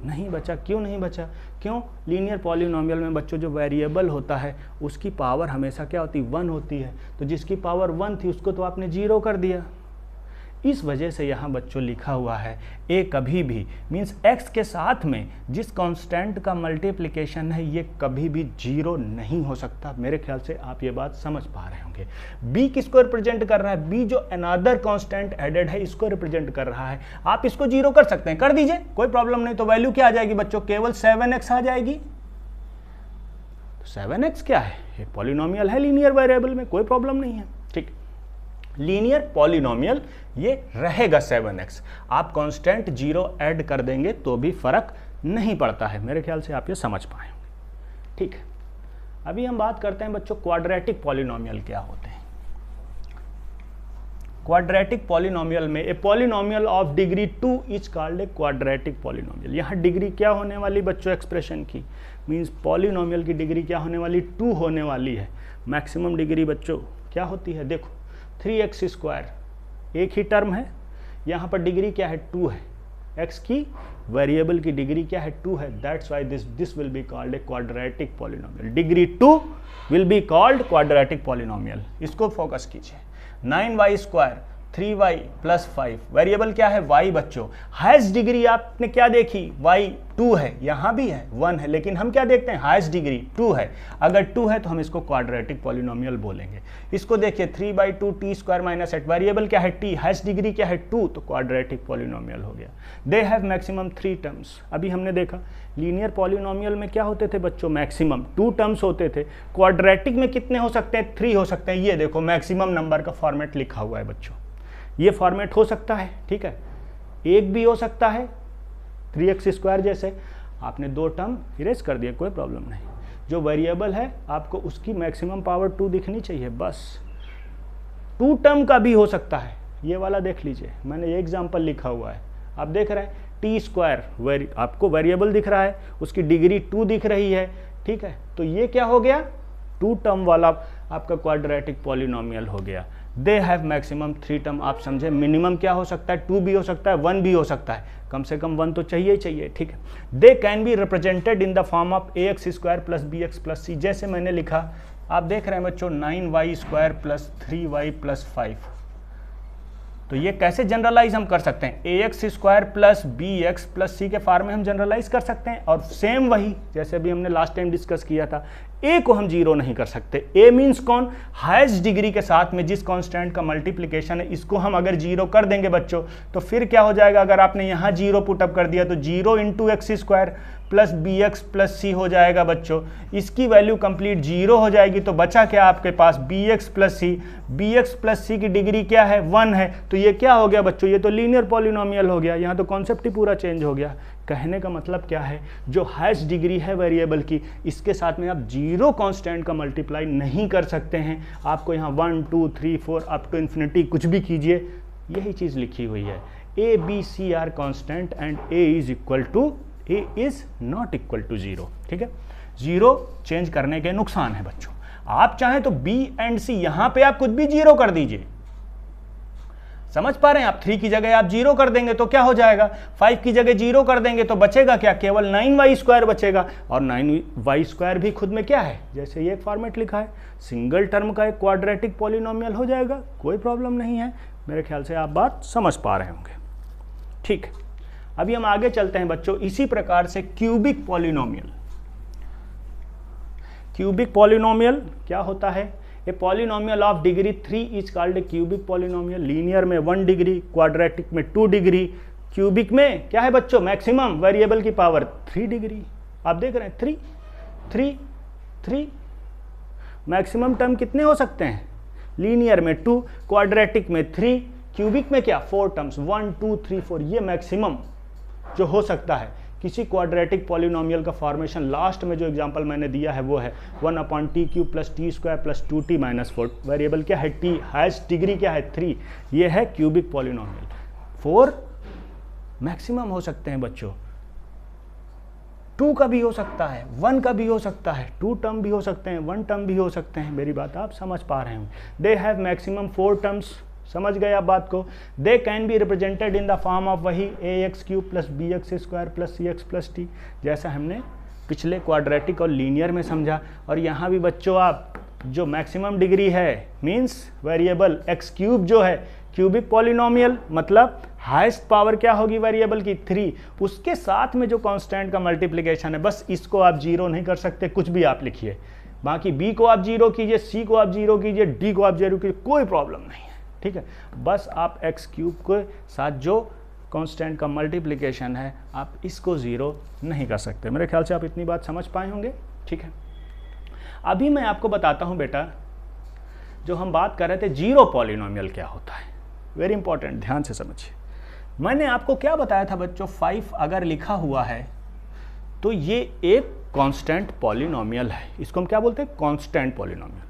नहीं बचा। क्यों नहीं बचा, क्यों, लीनियर पॉलिनोमियल में बच्चों जो वेरिएबल होता है उसकी पावर हमेशा क्या होती है, 1 होती है, तो जिसकी पावर 1 थी उसको तो आपने 0 कर दिया। इस वजह से यहाँ बच्चों लिखा हुआ है a कभी भी मीन्स x के साथ में जिस कांस्टेंट का मल्टीप्लिकेशन है ये कभी भी 0 नहीं हो सकता। मेरे ख्याल से आप ये बात समझ पा रहे होंगे। b किसको रिप्रेजेंट कर रहा है, b जो अनदर कांस्टेंट एडेड है इसको रिप्रेजेंट कर रहा है। आप इसको 0 कर सकते हैं, कर दीजिए, कोई प्रॉब्लम नहीं। तो वैल्यू क्या आ जाएगी बच्चों, केवल 7x आ जाएगी। 7x क्या है, ये पॉलिनोमियल है लीनियर वेरिएबल में, कोई प्रॉब्लम नहीं है, ठीक। लीनियर पॉलिनोमियल ये रहेगा 7x, आप कांस्टेंट 0 ऐड कर देंगे तो भी फर्क नहीं पड़ता है। मेरे ख्याल से आप ये समझ पाए होंगे, ठीक है। अभी हम बात करते हैं बच्चों क्वाड्रेटिक पॉलिनोमियल क्या होते हैं। क्वाड्रेटिक पॉलिनोमियल में a polynomial of degree 2 is called a quadratic polynomial. यहाँ डिग्री क्या होने वाली बच्चों एक्सप्रेशन की, मीन्स पॉलिनोमियल की डिग्री क्या होने वाली, 2 होने वाली है। मैक्सिमम डिग्री बच्चों क्या होती है, देखो 3x², एक ही टर्म है, यहाँ पर डिग्री क्या है 2 है, x की वेरिएबल की डिग्री क्या है 2 है, that's why this will be called a quadratic polynomial. Degree 2 will be called quadratic polynomial. इसको फोकस कीजिए। 9y², 3y प्लस 5, वेरिएबल क्या है y बच्चों। हाईएस्ट डिग्री आपने क्या देखी, y 2 है, यहाँ भी है 1 है, लेकिन हम क्या देखते हैं हाईएस्ट डिग्री 2 है। अगर 2 है तो हम इसको क्वाड्रेटिक पॉलिनोमियल बोलेंगे। इसको देखिए 3/2 t² - 8, वेरिएबल क्या है t, हाईएस्ट डिग्री क्या है 2, तो क्वाड्रेटिक पॉलिनोमियल हो गया। They have maximum 3 terms. अभी हमने देखा लीनियर पॉलिनोमियल में क्या होते थे बच्चों, मैक्सिमम 2 टर्म्स होते थे। क्वाड्रेटिक में कितने हो सकते हैं, 3 हो सकते हैं। ये देखो मैक्सिमम नंबर का फॉर्मेट लिखा हुआ है बच्चों, ये फॉर्मेट हो सकता है, ठीक है। एक भी हो सकता है 3x² जैसे, आपने 2 टर्म इरेज कर दिए, कोई प्रॉब्लम नहीं। जो वेरिएबल है आपको उसकी मैक्सिमम पावर 2 दिखनी चाहिए बस। 2 टर्म का भी हो सकता है, ये वाला देख लीजिए, मैंने ये एग्जाम्पल लिखा हुआ है, आप देख रहे हैं t², आपको वेरिएबल दिख रहा है, उसकी डिग्री 2 दिख रही है, ठीक है। तो ये क्या हो गया, 2 टर्म वाला आपका क्वाड्रेटिक पॉलिनोमियल हो गया। दे हैव मैक्सिमम 3 टर्म, आप समझे। मिनिमम क्या हो सकता है, 2 भी हो सकता है, 1 भी हो सकता है, कम से कम 1 तो चाहिए ही चाहिए, ठीक है। They can be represented in the form of ax² + bx + c। जैसे मैंने लिखा आप देख रहे हैं बच्चों 9y² प्लस 3y प्लस 5, तो ये कैसे जनरलाइज हम कर सकते हैं, ax² plus bx plus c के फॉर्म में हम जनरलाइज कर सकते हैं। और सेम वही जैसे अभी हमने लास्ट टाइम डिस्कस किया था, a को हम जीरो नहीं कर सकते। a मीन्स कौन, हाईएस्ट डिग्री के साथ में जिस कांस्टेंट का मल्टीप्लिकेशन है, इसको हम अगर जीरो कर देंगे बच्चों तो फिर क्या हो जाएगा, अगर आपने यहाँ जीरो पुटअप कर दिया तो 0 into x² plus bx plus c हो जाएगा बच्चों। इसकी वैल्यू कंप्लीट जीरो हो जाएगी, तो बचा क्या आपके पास bx plus c। bx plus c की डिग्री क्या है, 1 है, तो ये क्या हो गया बच्चों, ये तो लीनियर पॉलिनोमियल हो गया। यहाँ तो कॉन्सेप्ट ही पूरा चेंज हो गया। कहने का मतलब क्या है, जो हाईएस्ट डिग्री है वेरिएबल की, इसके साथ में आप जीरो कांस्टेंट का मल्टीप्लाई नहीं कर सकते हैं। आपको यहाँ 1 2 3 4 अप टू इन्फिनिटी कुछ भी कीजिए, यही चीज़ लिखी हुई है। a b c are constant and a is not equal to zero. ठीक है, जीरो चेंज करने के नुकसान है बच्चों। आप चाहें तो b एंड c यहां पे आप कुछ भी जीरो कर दीजिए, समझ पा रहे हैं आप। 3 की जगह आप जीरो कर देंगे तो क्या हो जाएगा, 5 की जगह जीरो कर देंगे तो बचेगा क्या, केवल 9y² बचेगा। और 9y² भी खुद में क्या है, जैसे ये एक फॉर्मेट लिखा है, सिंगल टर्म का एक क्वाड्रेटिक पॉलिनोमियल हो जाएगा, कोई प्रॉब्लम नहीं है। मेरे ख्याल से आप बात समझ पा रहे होंगे। ठीक, अभी हम आगे चलते हैं बच्चों। इसी प्रकार से क्यूबिक पॉलिनोमियल, क्यूबिक पॉलिनोमियल क्या होता है, a polynomial of degree 3 is called a cubic polynomial. Linear में 1 डिग्री, क्वाड्रेटिक में 2 डिग्री, क्यूबिक में क्या है बच्चों, मैक्सिमम वेरिएबल की पावर 3 डिग्री। आप देख रहे हैं 3 3 3, मैक्सिमम टर्म कितने हो सकते हैं, लीनियर में 2, क्वाड्रेटिक में 3, क्यूबिक में क्या 4 टर्म्स, 1 2 3 4, ये मैक्सिमम जो हो सकता है किसी क्वाड्रेटिक पॉलिनोमियल का फॉर्मेशन। लास्ट में जो एग्जांपल मैंने दिया है वो है 1/t³ plus t² plus 2t minus 4। Variable क्या है, t, हाईएस्ट डिग्री क्या है 3, ये है क्यूबिक पॉलिनोमियल। 4 मैक्सिमम हो सकते हैं बच्चों, 2 का भी हो सकता है, 1 का भी हो सकता है, 2 टर्म भी हो सकते हैं, 1 टर्म भी हो सकते हैं। मेरी बात आप समझ पा रहे होंगे। दे हैव मैक्सिमम 4 टर्म्स, समझ गए आप बात को। They can be represented in the form of वही ax³ plus bx² plus cx plus t, जैसा हमने पिछले क्वाड्रेटिक और लीनियर में समझा। और यहाँ भी बच्चों आप जो मैक्सिमम डिग्री है मीन्स वेरिएबल x³ जो है क्यूबिक पॉलिनोमियल, मतलब हाईएस्ट पावर क्या होगी वेरिएबल की 3, उसके साथ में जो कांस्टेंट का मल्टीप्लिकेशन है, बस इसको आप जीरो नहीं कर सकते, कुछ भी आप लिखिए। बाकी b को आप जीरो कीजिए, c को आप जीरो कीजिए, d को आप जीरो कीजिए, कोई प्रॉब्लम नहीं है। ठीक है, बस आप x³ के साथ जो कांस्टेंट का मल्टीप्लिकेशन है आप इसको ज़ीरो नहीं कर सकते। मेरे ख्याल से आप इतनी बात समझ पाए होंगे। ठीक है, अभी मैं आपको बताता हूं बेटा, जो हम बात कर रहे थे जीरो पॉलिनोमियल क्या होता है, वेरी इंपॉर्टेंट, ध्यान से समझिए। मैंने आपको क्या बताया था बच्चों, 5 अगर लिखा हुआ है तो ये एक कांस्टेंट पॉलिनोमियल है, इसको हम क्या बोलते हैं, कांस्टेंट पॉलिनोमियल।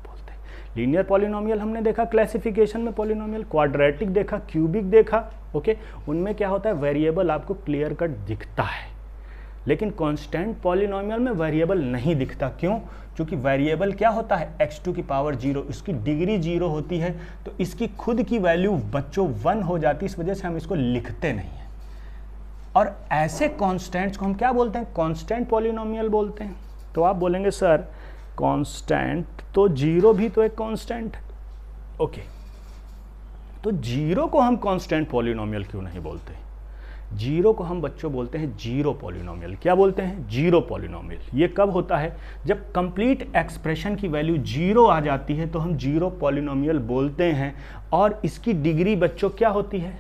लीनियर पॉलिनोमियल हमने देखा क्लासिफिकेशन में पॉलिनोमियल, क्वाड्रेटिक देखा, क्यूबिक देखा, ओके, उनमें क्या होता है वेरिएबल आपको क्लियर कट दिखता है। लेकिन कांस्टेंट पॉलिनोमियल में वेरिएबल नहीं दिखता, क्यों, क्योंकि वेरिएबल क्या होता है x² की पावर 0, इसकी डिग्री 0 होती है, तो इसकी खुद की वैल्यू बच्चों 1 हो जाती है, इस वजह से हम इसको लिखते नहीं हैं। और ऐसे कॉन्स्टेंट्स को हम क्या बोलते हैं, कांस्टेंट पॉलिनोमियल बोलते हैं। तो आप बोलेंगे सर कांस्टेंट तो जीरो भी तो एक कांस्टेंट है, ओके, तो जीरो को हम कांस्टेंट पॉलिनोमियल क्यों नहीं बोलते, जीरो को हम बच्चों बोलते हैं जीरो पॉलिनोमियल। क्या बोलते हैं, जीरो पॉलिनोमियल। ये कब होता है, जब कंप्लीट एक्सप्रेशन की वैल्यू जीरो आ जाती है तो हम जीरो पॉलिनोमियल बोलते हैं। और इसकी डिग्री बच्चों क्या होती है,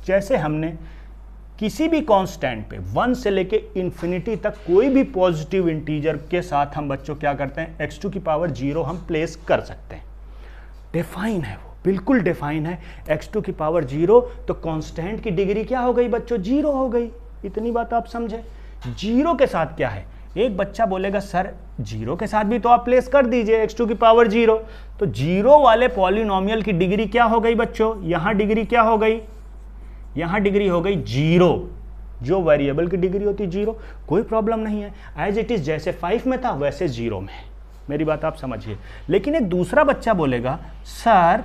जैसे हमने किसी भी कांस्टेंट पे 1 से लेके इन्फिनिटी तक कोई भी पॉजिटिव इंटीजर के साथ हम बच्चों क्या करते हैं, x² की पावर 0 हम प्लेस कर सकते हैं। डिफाइन है वो, बिल्कुल डिफाइन है, x² की पावर 0, तो कांस्टेंट की डिग्री क्या हो गई बच्चों, 0 हो गई। इतनी बात आप समझे। जीरो के साथ क्या है, एक बच्चा बोलेगा सर जीरो के साथ भी तो आप प्लेस कर दीजिए x² की पावर 0, तो जीरो वाले पॉलिनोमियल की डिग्री क्या हो गई बच्चों, यहां डिग्री क्या हो गई, यहां डिग्री हो गई 0, जो वेरिएबल की डिग्री होती 0, कोई प्रॉब्लम नहीं है, एज इट इज जैसे 5 में था वैसे 0 में। मेरी बात आप समझिए। लेकिन एक दूसरा बच्चा बोलेगा सर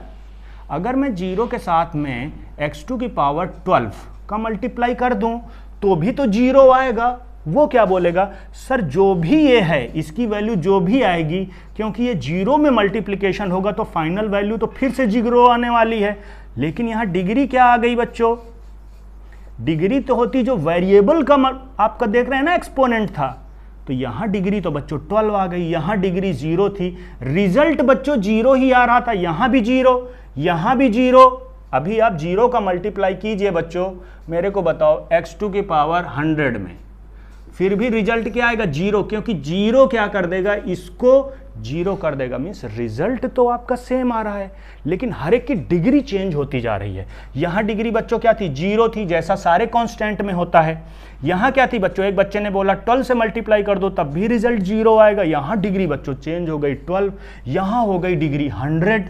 अगर मैं 0 के साथ में x² की पावर 12 का मल्टीप्लाई कर दूं तो भी तो 0 आएगा, वो क्या बोलेगा, सर जो भी ये है इसकी वैल्यू जो भी आएगी, क्योंकि ये जीरो में मल्टीप्लिकेशन होगा तो फाइनल वैल्यू तो फिर से जीरो आने वाली है। लेकिन यहाँ डिग्री क्या आ गई बच्चों, डिग्री तो होती जो वेरिएबल का आपका देख रहे हैं ना एक्सपोनेंट था, तो यहाँ डिग्री तो बच्चों 12 आ गई, यहाँ डिग्री 0 थी, रिजल्ट बच्चों 0 ही आ रहा था, यहाँ भी 0, यहाँ भी 0। अभी आप 0 का मल्टीप्लाई कीजिए बच्चों, मेरे को बताओ x2 की पावर 100 में, फिर भी रिजल्ट क्या आएगा 0, क्योंकि 0 क्या कर देगा, इसको 0 कर देगा। मीन्स रिजल्ट तो आपका सेम आ रहा है, लेकिन हर एक की डिग्री चेंज होती जा रही है। यहाँ डिग्री बच्चों क्या थी, 0 थी, जैसा सारे कांस्टेंट में होता है। यहाँ क्या थी बच्चों, एक बच्चे ने बोला 12 से मल्टीप्लाई कर दो तब भी रिजल्ट 0 आएगा। यहाँ डिग्री बच्चों चेंज हो गई 12, यहाँ हो गई डिग्री 100।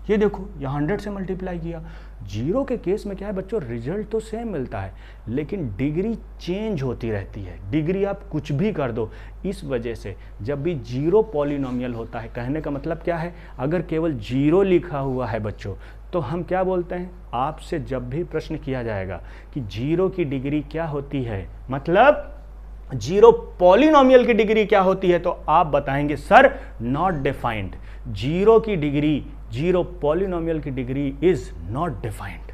ये देखो यहाँ 100 से मल्टीप्लाई किया। 0 के केस में क्या है बच्चों, रिजल्ट तो सेम मिलता है, लेकिन डिग्री चेंज होती रहती है। डिग्री आप कुछ भी कर दो, इस वजह से जब भी 0 पॉलिनोमियल होता है, कहने का मतलब क्या है, अगर केवल 0 लिखा हुआ है बच्चों तो हम क्या बोलते हैं, आपसे जब भी प्रश्न किया जाएगा कि 0 की डिग्री क्या होती है, मतलब 0 पॉलिनोमियल की डिग्री क्या होती है, तो आप बताएंगे सर नॉट डिफाइंड। 0 की डिग्री, 0 पॉलिनोमियल की डिग्री इज नॉट डिफाइंड।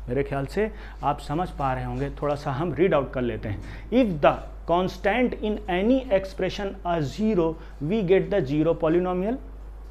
मेरे ख्याल से आप समझ पा रहे होंगे। थोड़ा सा हम रीड आउट कर लेते हैं। If the constant in any expression are 0 we get the 0 polynomial.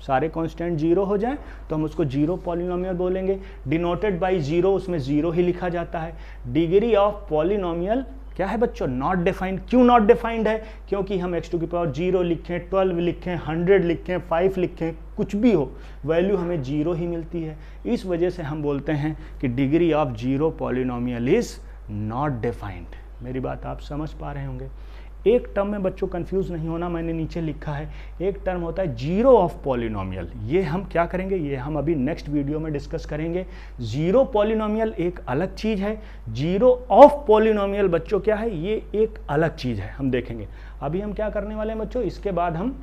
सारे कांस्टेंट 0 हो जाए तो हम उसको 0 पॉलिनोमियल बोलेंगे। डिनोटेड बाय 0, उसमें 0 ही लिखा जाता है। डिग्री ऑफ पॉलिनोमियल क्या है बच्चों, नॉट डिफाइंड। क्यों नॉट डिफाइंड है, क्योंकि हम x2 की पावर 0 लिखें, 12 लिखें, 100 लिखें, 5 लिखें, कुछ भी हो, वैल्यू हमें 0 ही मिलती है। इस वजह से हम बोलते हैं कि degree of 0 polynomial is not defined. मेरी बात आप समझ पा रहे होंगे। एक टर्म में बच्चों कंफ्यूज नहीं होना, मैंने नीचे लिखा है, एक टर्म होता है 0 ऑफ पॉलिनोमियल। ये हम क्या करेंगे, ये हम अभी नेक्स्ट वीडियो में डिस्कस करेंगे। 0 पॉलिनोमियल एक अलग चीज़ है, 0 ऑफ पॉलिनोमियल बच्चों क्या है, ये एक अलग चीज़ है, हम देखेंगे। अभी हम क्या करने वाले हैं बच्चों, इसके बाद हम,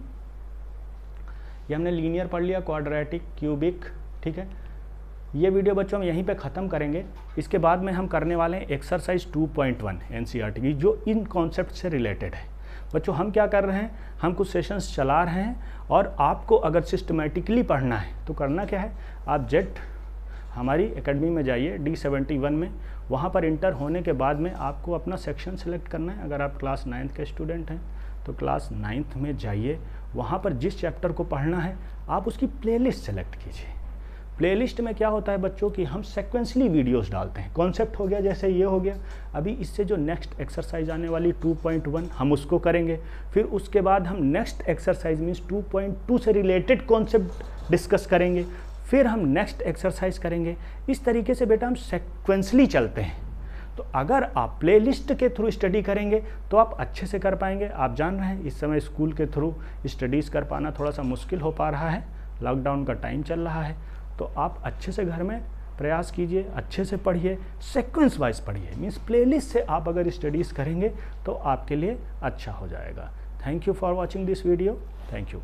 ये हमने लीनियर पढ़ लिया, क्वाड्रेटिक, क्यूबिक, ठीक है। ये वीडियो बच्चों हम यहीं पे ख़त्म करेंगे। इसके बाद में हम करने वाले हैं एक्सरसाइज 2.1 एनसीईआरटी की, जो इन कॉन्सेप्ट से रिलेटेड है। बच्चों हम क्या कर रहे हैं, हम कुछ सेशंस चला रहे हैं, और आपको अगर सिस्टमेटिकली पढ़ना है तो करना क्या है, आप जेट हमारी एकेडमी में जाइए D71 में, वहाँ पर इंटर होने के बाद में आपको अपना सेक्शन सेलेक्ट करना है। अगर आप क्लास 9th के स्टूडेंट हैं तो क्लास 9th में जाइए, वहाँ पर जिस चैप्टर को पढ़ना है आप उसकी प्लेलिस्ट सेलेक्ट कीजिए। प्लेलिस्ट में क्या होता है बच्चों कि हम सेक्वेंसली वीडियोस डालते हैं। कॉन्सेप्ट हो गया, जैसे ये हो गया, अभी इससे जो नेक्स्ट एक्सरसाइज आने वाली 2.1 हम उसको करेंगे। फिर उसके बाद हम नेक्स्ट एक्सरसाइज मीन्स 2.2 से रिलेटेड कॉन्सेप्ट डिस्कस करेंगे। फिर हम नेक्स्ट एक्सरसाइज करेंगे। इस तरीके से बेटा हम सेक्वेंसली चलते हैं। तो अगर आप प्लेलिस्ट के थ्रू स्टडी करेंगे तो आप अच्छे से कर पाएंगे। आप जान रहे हैं इस समय स्कूल के थ्रू स्टडीज़ कर पाना थोड़ा सा मुश्किल हो पा रहा है, लॉकडाउन का टाइम चल रहा है। तो आप अच्छे से घर में प्रयास कीजिए, अच्छे से पढ़िए, सीक्वेंस वाइज पढ़िए। मीन्स प्लेलिस्ट से आप अगर स्टडीज़ करेंगे तो आपके लिए अच्छा हो जाएगा। Thank you for watching this video. Thank you.